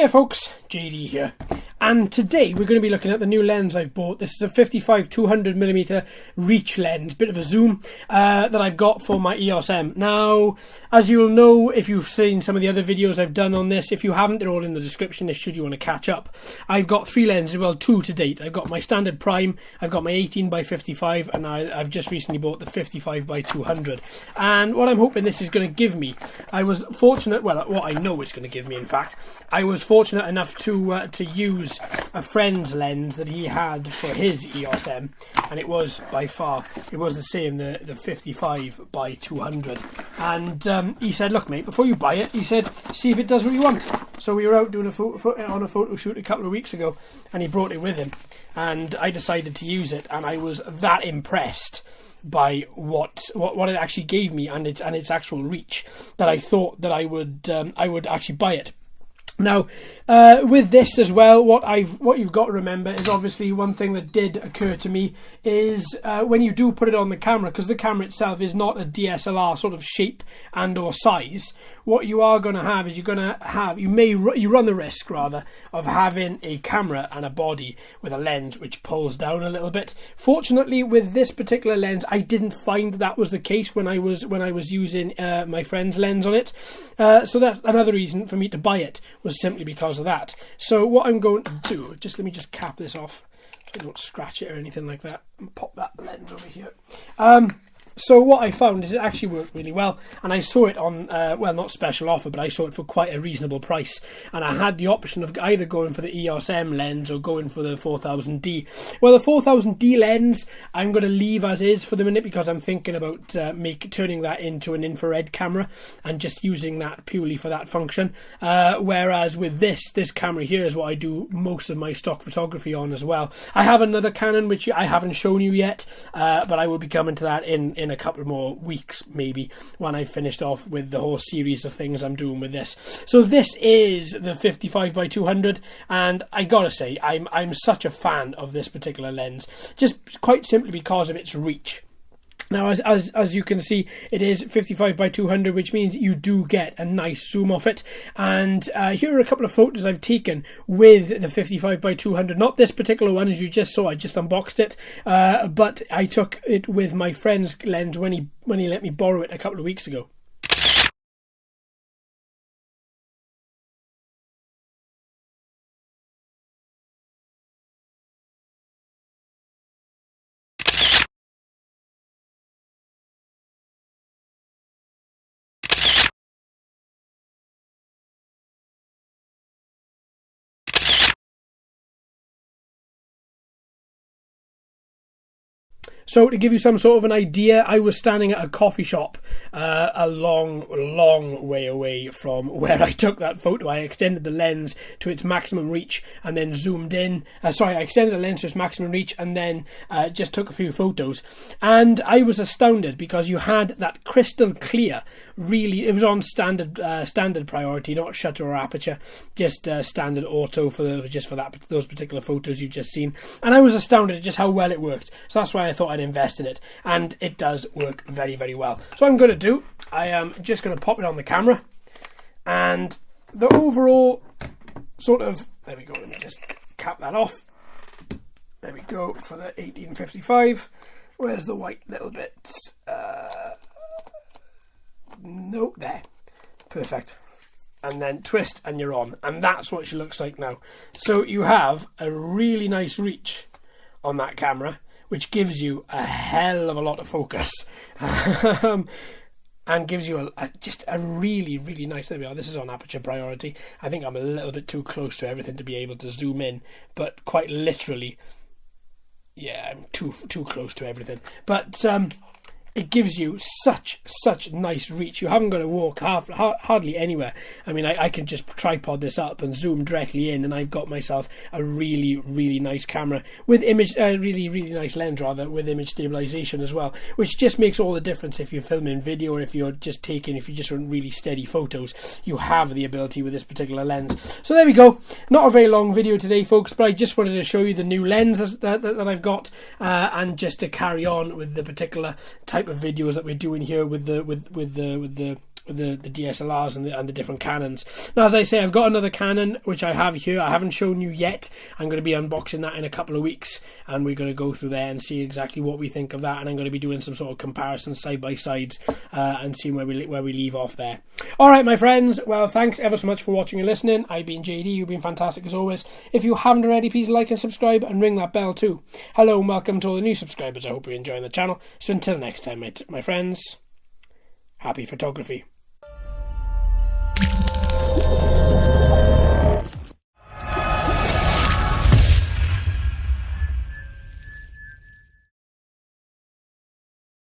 Hiya folks, JD here, and today we're going to be looking at the new lens I've bought. This is a 55-200mm reach lens, bit of a zoom, that I've got for my EOS M. Now, as you'll know if you've seen some of the other videos I've done on this, if you haven't, they're all in the description should you want to catch up. I've got three lenses, well two to date. I've got my standard prime, I've got my 18x55, and I've just recently bought the 55x200. And what I'm hoping this is going to give me, I was fortunate, well what I know it's going to give me in fact, I was fortunate enough to use a friend's lens that he had for his EOS M, and it was by far, it was the same, the 55x200. And he said, look mate, before you buy it, he said, see if it does what you want. So we were out doing on a photo shoot a couple of weeks ago, and he brought it with him, and I decided to use it, and I was that impressed by what it actually gave me and its actual reach that I thought that I would actually buy it. Now, with this as well, what you've got to remember is obviously one thing that did occur to me is when you do put it on the camera, because the camera itself is not a DSLR sort of shape and or size, what you are going to have is you run the risk rather of having a camera and a body with a lens which pulls down a little bit. Fortunately, with this particular lens, I didn't find that was the case when I was using my friend's lens on it. So that's another reason for me to buy it, was simply because of that. So what I'm going to do, let me just cap this off so I don't scratch it or anything like that, and pop that lens over here. So what I found is it actually worked really well, and I saw it on, well, not special offer, but I saw it for quite a reasonable price, and I had the option of either going for the EOS M lens or going for the 4000D. Well, the 4000D lens I'm going to leave as is for the minute, because I'm thinking about turning that into an infrared camera and just using that purely for that function, whereas with this camera here is what I do most of my stock photography on as well. I have another Canon which I haven't shown you yet, but I will be coming to that in a couple more weeks maybe, when I've finished off with the whole series of things I'm doing with this. So this is the 55x200, and I gotta say I'm such a fan of this particular lens, just quite simply because of its reach. Now, as you can see, it is 55x200, which means you do get a nice zoom off it. And here are a couple of photos I've taken with the 55x200. Not this particular one, as you just saw. I just unboxed it, but I took it with my friend's lens when he let me borrow it a couple of weeks ago. So to give you some sort of an idea, I was standing at a coffee shop a long way away from where I took that photo. I extended the lens to its maximum reach and then zoomed in. I extended the lens to its maximum reach and then just took a few photos. And I was astounded because you had that crystal clear, really, it was on standard priority, not shutter or aperture, just standard auto for those particular photos you've just seen. And I was astounded at just how well it worked. So that's why I thought I'd invest in it, and it does work very, very well. So what I'm going to do, I am just going to pop it on the camera, and the overall sort of, there we go, let me just cap that off. There we go for the 1855. Where's the white little bits? No, there, perfect. And then twist and you're on, and that's what she looks like now. So you have a really nice reach on that camera, which gives you a hell of a lot of focus, and gives you just a really, really nice, there we are, this is on aperture priority. I think I'm a little bit too close to everything to be able to zoom in, but quite literally, yeah, I'm too close to everything. But it gives you such nice reach. You haven't got to walk hardly anywhere. I mean, I can just tripod this up and zoom directly in, and I've got myself a really, really nice camera with really nice lens rather, with image stabilization as well, which just makes all the difference if you're filming video or if you just want really steady photos. You have the ability with this particular lens. So there we go. Not a very long video today, folks, but I just wanted to show you the new lens that I've got, and just to carry on with the particular type of videos that we're doing here with the with the DSLRs and the different Canons. Now, as I say, I've got another Canon which I have here. I haven't shown you yet. I'm going to be unboxing that in a couple of weeks, and we're going to go through there and see exactly what we think of that. And I'm going to be doing some sort of comparisons side by sides and seeing where we leave off there. All right, my friends. Well, thanks ever so much for watching and listening. I've been JD. You've been fantastic as always. If you haven't already, please like and subscribe and ring that bell too. Hello and welcome to all the new subscribers. I hope you're enjoying the channel. So until next time, my friends, happy photography.